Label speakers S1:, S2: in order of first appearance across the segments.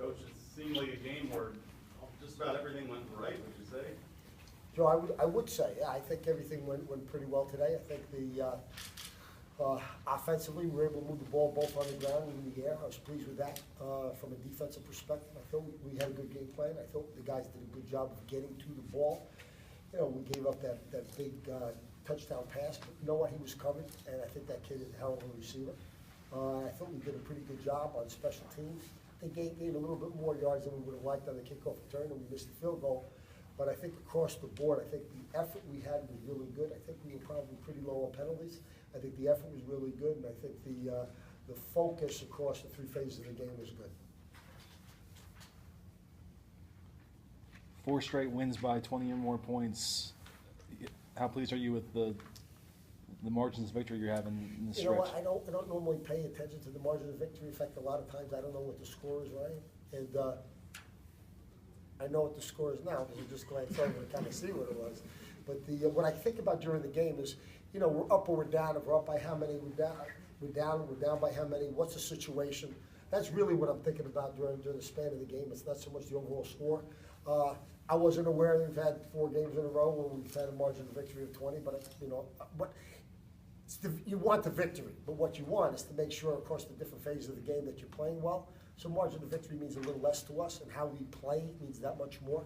S1: Coach, it seemed like a game where just about everything went right, would you say?
S2: Joe, I would say, yeah, I think everything went pretty well today. I think the offensively, we were able to move the ball both on the ground and in the air. I was pleased with that from a defensive perspective. I thought we had a good game plan. I thought the guys did a good job of getting to the ball. You know, we gave up that big touchdown pass, but you know what? He was covered, and I think that kid is a hell of a receiver. I thought we did a pretty good job on special teams. They gained a little bit more yards than we would have liked on the kickoff return, and we missed the field goal. But I think across the board, I think the effort we had was really good. I think we were probably pretty low on penalties. I think the effort was really good, and I think the focus across the three phases of the game was good.
S3: 4 straight wins by 20 or more points. How pleased are you with the margins of victory you're having in this stretch?
S2: You know what, I don't normally pay attention to the margin of victory. In fact, a lot of times I don't know what the score is, right? And I know what the score is now because I just glanced over to kind of see what it was. But what I think about during the game is, you know, we're up or we're down. If we're up by how many, we're down by how many, what's the situation? That's really what I'm thinking about during the span of the game. It's not so much the overall score. I wasn't aware that we've had 4 games in a row where we've had a margin of victory of 20, but you know, you want the victory, but what you want is to make sure across the different phases of the game that you're playing well. So margin of victory means a little less to us, and how we play means that much more.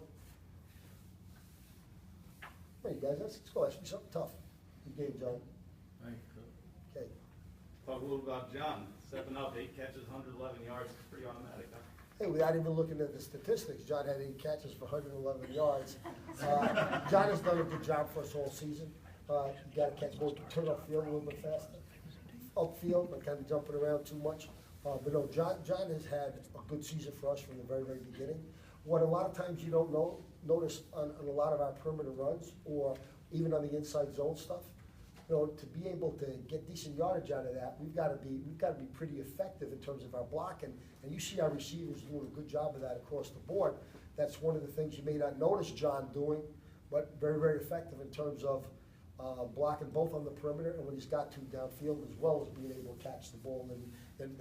S2: Hey guys, let's go ask me something tough. Good game, John.
S1: Thank you.
S2: Okay.
S1: Talk a little about John. 7 up, 8 catches, 111 yards. Pretty automatic, huh?
S2: Hey, without even looking at the statistics, John had 8 catches for 111 yards. John has done a good job for us all season. You got to catch both, turn upfield a little bit faster. Upfield, but kind of jumping around too much. But no, John has had a good season for us from the very, very beginning. What a lot of times you don't notice on a lot of our perimeter runs or even on the inside zone stuff, you know, to be able to get decent yardage out of that, we've got to be pretty effective in terms of our blocking. And you see our receivers doing a good job of that across the board. That's one of the things you may not notice John doing, but very, very effective in terms of blocking both on the perimeter and when he's got to downfield, as well as being able to catch the ball and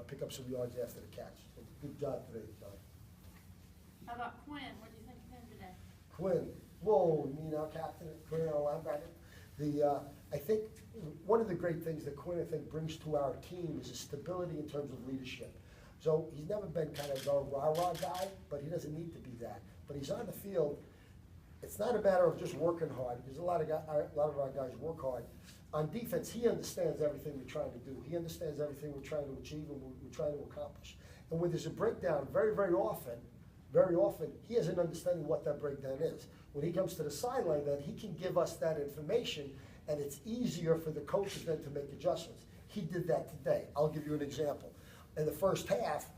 S2: pick up some yards after the catch. So good job today, John.
S4: How about Quinn? What do you think of him today?
S2: Quinn, whoa, you mean our captain, Quinn, our linebacker? I think one of the great things that Quinn, I think, brings to our team is a stability in terms of leadership. So he's never been kind of a rah-rah guy, but he doesn't need to be that. But he's on the field. It's not a matter of just working hard, because a lot of our guys work hard. On defense, he understands everything we're trying to do. He understands everything we're trying to achieve and we're trying to accomplish. And when there's a breakdown, very, very often, he has an understanding what that breakdown is. When he comes to the sideline, then he can give us that information, and it's easier for the coaches then to make adjustments. He did that today. I'll give you an example. In the first half,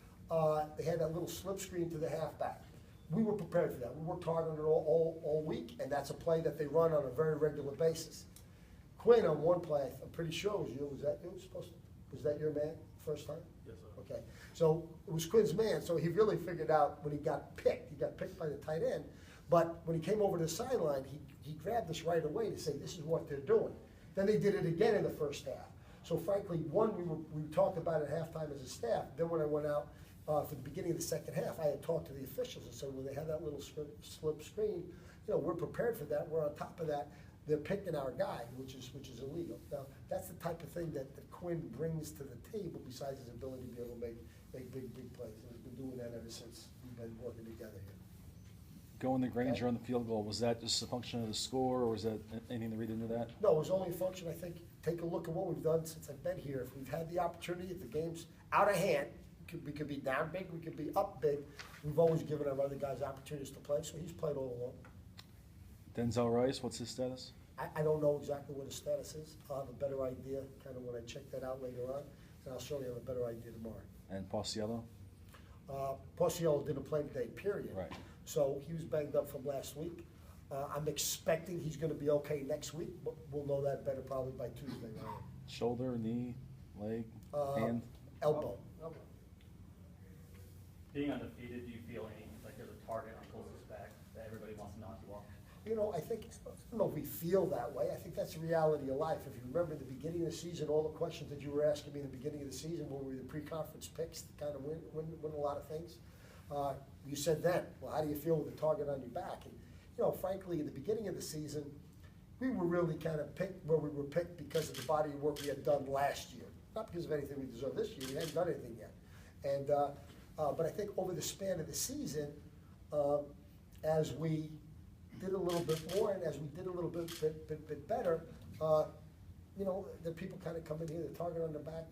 S2: they had that little slip screen to the halfback. We were prepared for that. We worked hard on it all week, and that's a play that they run on a very regular basis. Quinn on one play, I'm pretty sure it was you. Was that your man first time?
S1: Yes, sir.
S2: Okay. So it was Quinn's man, so he really figured out when he got picked by the tight end, but when he came over to the sideline, he grabbed us right away to say, this is what they're doing. Then they did it again in the first half. So frankly, we talked about it at halftime as a staff. Then when I went out for the beginning of the second half, I had talked to the officials and said, when they had that little slip screen, you know, we're prepared for that. We're on top of that. They're picking our guy, which is illegal. Now, that's the type of thing that Quinn brings to the table besides his ability to be able to make big plays. And we've been doing that ever since we've been working together here.
S3: Going to Granger on the field goal, was that just a function of the score, or was that anything to read into that?
S2: No, it was only a function, I think, take a look at what we've done since I've been here. If we've had the opportunity, if the game's out of hand, we could be down big, we could be up big. We've always given our other guys opportunities to play, so he's played all along.
S3: Denzel Rice, what's his status?
S2: I don't know exactly what his status is. I'll have a better idea kind of when I check that out later on, and I'll certainly have a better idea tomorrow.
S3: And Pauciello?
S2: Pauciello didn't play today, period.
S3: Right.
S2: So he was banged up from last week. I'm expecting he's going to be okay next week, but we'll know that better probably by Tuesday.
S3: Shoulder, knee, leg, hand?
S2: Elbow.
S5: Being undefeated, do you feel like there's a target on Colts' back that everybody wants to knock you off?
S2: I think, I don't know if we feel that way, I think that's the reality of life. If you remember at the beginning of the season, all the questions that you were asking me in the beginning of the season, when we were the pre-conference picks, to kind of win a lot of things, you said then, well, how do you feel with the target on your back? And, frankly, in the beginning of the season, we were really kind of picked where we were picked because of the body of work we had done last year. Not because of anything we deserve this year, we hadn't done anything yet. And, but I think over the span of the season, as we did a little bit more and as we did a little bit better, the people kind of come in here, the target on their back,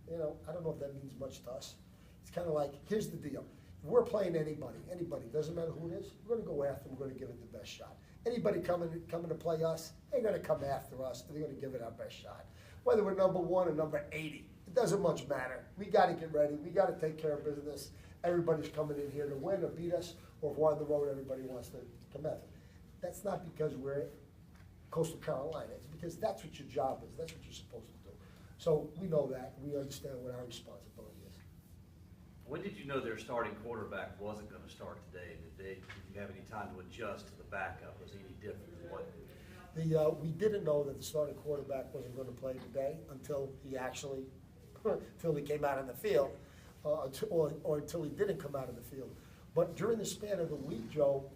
S2: I don't know if that means much to us. It's kind of like, here's the deal. If we're playing anybody, doesn't matter who it is, we're gonna go after them, we're gonna give it the best shot. Anybody coming to play us, they're gonna come after us, they're gonna give it our best shot. Whether we're number 1 or number 80, it doesn't much matter. We gotta get ready, we gotta take care of business. Everybody's coming in here to win or beat us, or if we're on the road, everybody wants to come after. That's not because we're Coastal Carolina, it's because that's what your job is, that's what you're supposed to do. So we know that, we understand what our responsibility is.
S5: When did you know their starting quarterback wasn't going to start today? Did you have any time to adjust to the backup? Was he any different than what?
S2: We didn't know that the starting quarterback wasn't going to play today until he actually, until he came out on the field, or until he didn't come out of the field. But during the span of the week, Joe,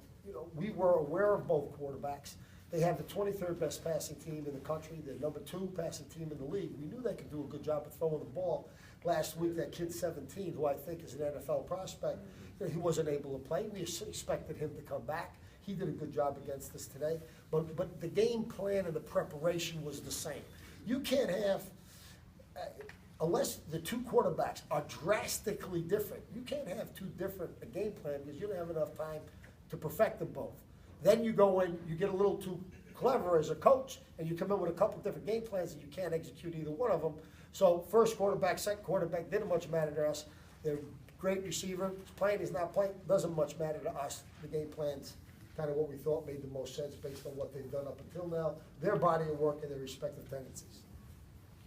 S2: we were aware of both quarterbacks. They have the 23rd best passing team in the country, the number 2 passing team in the league. We knew they could do a good job of throwing the ball. Last week, that kid 17, who I think is an NFL prospect, he wasn't able to play. We expected him to come back. He did a good job against us today. But the game plan and the preparation was the same. You can't have, unless the 2 quarterbacks are drastically different, you can't have 2 different game plans because you don't have enough time to perfect them both. Then you go in, you get a little too clever as a coach, and you come in with a couple different game plans and you can't execute either one of them. So first quarterback, second quarterback, didn't much matter to us. They're great receiver, he's playing, he's not playing, doesn't much matter to us. The game plan's kind of what we thought made the most sense based on what they've done up until now, their body of work and their respective tendencies.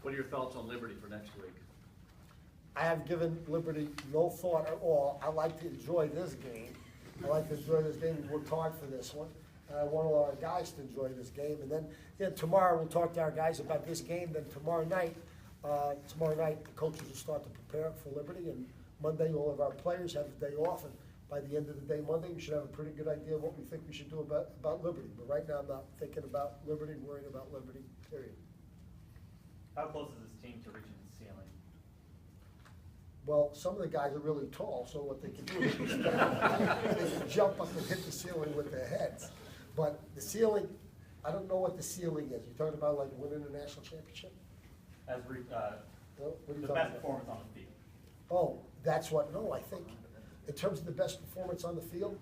S5: What are your thoughts on Liberty for next week?
S2: I have given Liberty no thought at all. I like to enjoy this game. I like to enjoy this game. We worked hard for this one. I want all our guys to enjoy this game. And then tomorrow we'll talk to our guys about this game. Then tomorrow night, the coaches will start to prepare for Liberty. And Monday, all of our players have the day off. And by the end of the day Monday, we should have a pretty good idea of what we think we should do about Liberty. But right now, I'm not thinking about Liberty, worrying about Liberty, period.
S1: How close is this team to reaching the ceiling?
S2: Well, some of the guys are really tall, so what they can do is they can jump up and hit the ceiling with their heads. But the ceiling, I don't know what the ceiling is. You're talking about like winning a national championship?
S1: As
S2: No? What are you
S1: the
S2: talking
S1: best
S2: about?
S1: performance on the field.
S2: Oh, that's what, no, I think, in terms of the best performance on the field,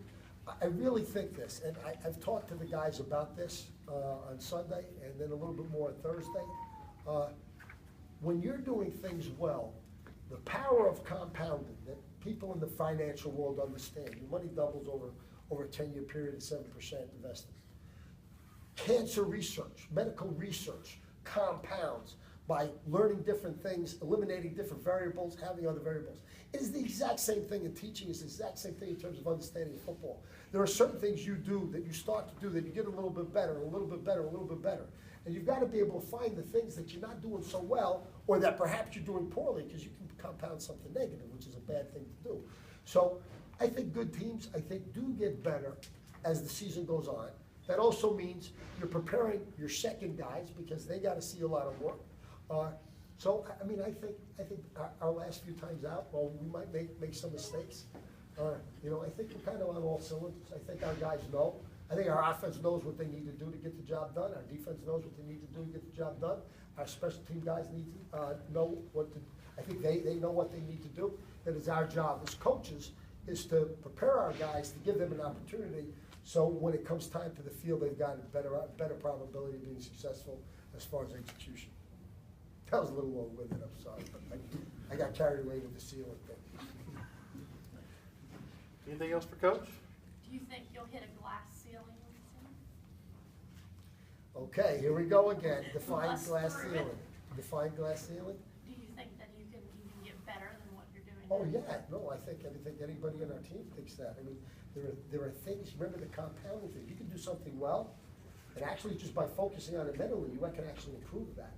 S2: I really think this, and I've talked to the guys about this on Sunday and then a little bit more on Thursday. When you're doing things well, the power of compounding that people in the financial world understand, your money doubles over a 10-year period at 7% invested. Cancer research, medical research compounds by learning different things, eliminating different variables, having other variables. It is the exact same thing in teaching, it's the exact same thing in terms of understanding football. There are certain things you do that you start to do that you get a little bit better, a little bit better, a little bit better. And you've got to be able to find the things that you're not doing so well, or that perhaps you're doing poorly, because you can compound something negative, which is a bad thing to do. So I think good teams, do get better as the season goes on. That also means you're preparing your second guys, because they got to see a lot of work. I think our last few times out, well, we might make some mistakes. I think we're kind of on all cylinders. I think our guys know. I think our offense knows what they need to do to get the job done. Our defense knows what they need to do to get the job done. Our special team guys need to know what to. I think they know what they need to do. That is our job as coaches, is to prepare our guys to give them an opportunity. So when it comes time to the field, they've got a better probability of being successful as far as execution. That was a little long-winded, I'm sorry, but I got carried away with the ceiling thing.
S6: Anything else for Coach?
S4: Do you think you'll hit a glass ceiling with the season?
S2: Okay, here we go again. Define
S4: Let's
S2: glass
S4: prove
S2: ceiling.
S4: it.
S2: Define glass ceiling?
S4: Do you think that you can even get better than what you're doing
S2: Oh,
S4: now?
S2: yeah, no, I think anybody on our team thinks that. I mean, there are things, remember the compounding thing, you can do something well, and actually just by focusing on it mentally, you can actually improve that.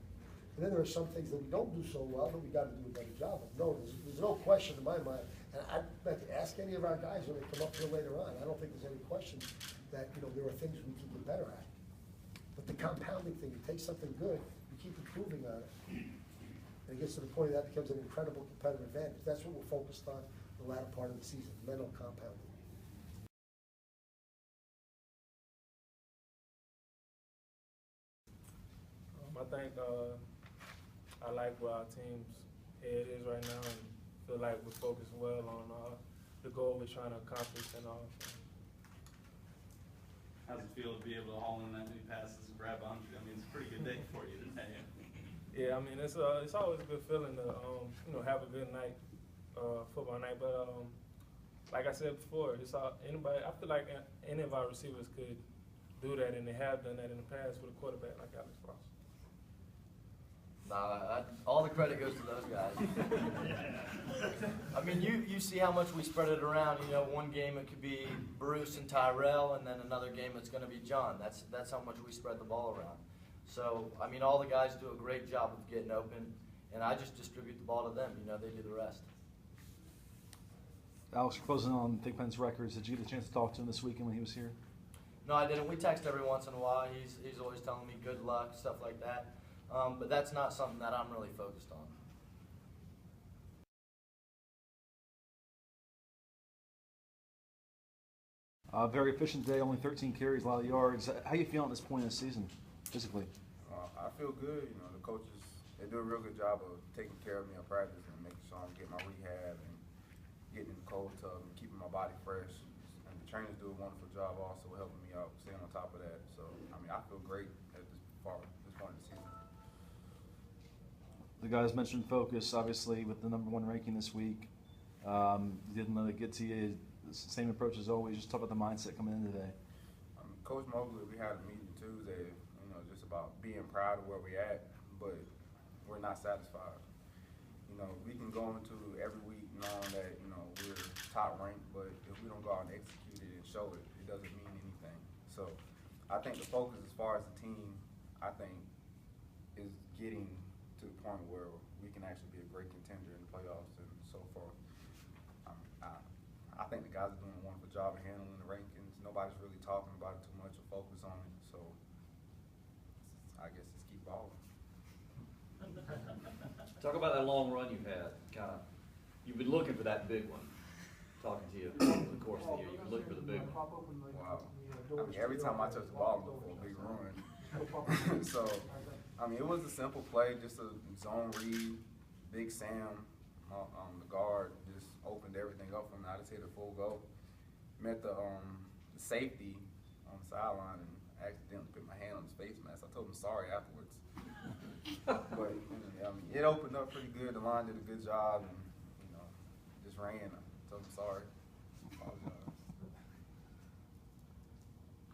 S2: And then there are some things that we don't do so well that we gotta do a better job of. No, there's no question in my mind, and I'd like to ask any of our guys when they come up here later on, I don't think there's any question that, there are things we can get better at. But the compounding thing, you take something good, you keep improving on it, and it gets to the point that becomes an incredible competitive advantage. That's what we're focused on the latter part of the season, mental compounding.
S6: I think I like where our team's head is right now, and feel like we're focusing well on the goal we're trying to accomplish and all.
S1: How's it feel to be able to haul in that many passes and grab 100? I mean, it's a pretty good day for you today.
S6: Yeah, I mean it's always a good feeling to have a good night, football night. But like I said before, anybody. I feel like any of our receivers could do that, and they have done that in the past with a quarterback like Alex Ross.
S7: Nah, all the credit goes to those guys. I mean, you see how much we spread it around. One game it could be Bruce and Tyrell, and then another game it's going to be John. That's how much we spread the ball around. So, I mean, all the guys do a great job of getting open, and I just distribute the ball to them. They do the rest.
S3: Alex, you're closing on Big Ben's records. Did you get a chance to talk to him this weekend when he was here?
S7: No, I didn't. We text every once in a while. He's always telling me good luck, stuff like that. But that's not something that I'm really focused on.
S3: Very efficient day, only 13 carries, a lot of yards. How you feeling at this point in the season, physically?
S8: I feel good. The coaches, they do a real good job of taking care of me in practice and making sure I'm getting my rehab and getting in the cold tub and keeping my body fresh. And the trainers do a wonderful job also helping me out, staying on top of that. So, I mean, I feel great at this point in the season.
S3: The guys mentioned focus, obviously, with the #1 ranking this week. Didn't let it get to you. Same approach as always. Just talk about the mindset coming in today.
S8: Coach Moglia, we had a meeting Tuesday, just about being proud of where we're at, but we're not satisfied. We can go into every week knowing that, we're top ranked, but if we don't go out and execute it and show it, it doesn't mean anything. So I think the focus as far as the team, I think, is getting to the point where we can actually be a great contender in the playoffs and so forth. I think the guys are doing a wonderful job of handling the rankings. Nobody's really talking about it too much or focus on it, so I guess just keep balling.
S5: Talk about that long run you've had. You've been looking for that big one. Talking to you over the course of the year, you've been looking for the big one.
S8: Wow. I mean, every time I touch the ball, I'm looking for a big run. So, I mean, it was a simple play, just a zone read. Big Sam, the guard, just opened everything up for me. I just hit a full go. Met the safety on the sideline and accidentally put my hand on his face mask. I told him sorry afterwards. But I mean, it opened up pretty good. The line did a good job, and just ran. I told him sorry. Apologize.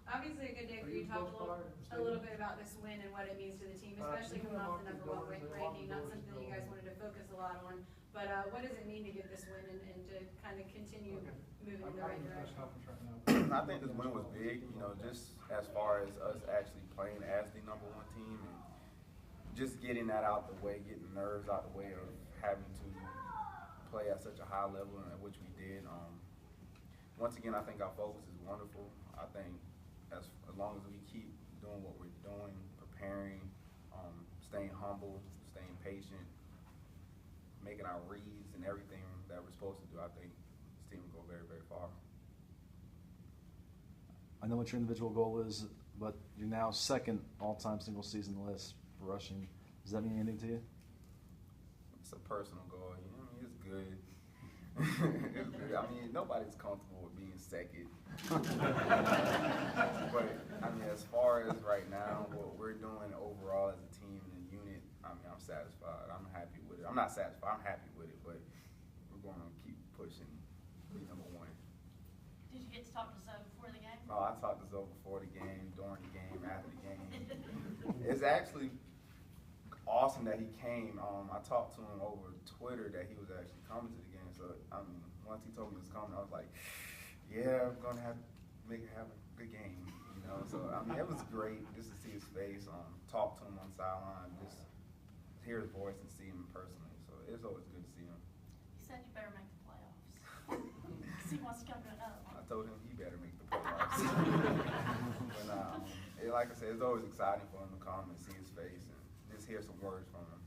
S9: Obviously a good day for you to talk a little bit about this win and what it means to the team, especially coming off the #1 ranking, not something that you guys wanted to focus a lot on. But what does it mean to get this win and to kind of continue moving in the right direction?
S8: I think this win was big, just as far as us actually playing as the #1 team and just getting that out the way, getting the nerves out the way of having to play at such a high level, at which we did. Once again, I think our focus is wonderful. I think as long as we keep doing what we're doing, preparing, staying humble, staying patient, making our reads and everything that we're supposed to do, I think this team will go very, very far.
S3: I know what your individual goal is, but you're now second all-time single season list for rushing. Does that mean anything to you?
S8: It's a personal goal. It's good. It's good. I mean, nobody's comfortable with being second. But I mean, as far as right now, what we're doing overall as a team and a unit, I mean, I'm satisfied. I'm happy with it. I'm not satisfied. I'm happy with it, but we're going to keep pushing. Be #1.
S4: Did you get to talk to Zoe before the game?
S8: Oh, I talked to Zoe before the game, during the game, after the game. It's actually awesome that he came. I talked to him over Twitter that he was actually coming to the game. So, I mean, once he told me he was coming, I was like, yeah, I'm gonna have a good game, you know. So I mean, it was great just to see his face, talk to him on the sideline, just hear his voice and see him personally. So it's always good to see him.
S4: He said you better make the playoffs. Cause he wants to come to another one.
S8: I told him he better make the playoffs. But like I said, it's always exciting for him to come and see his face and just hear some words from him.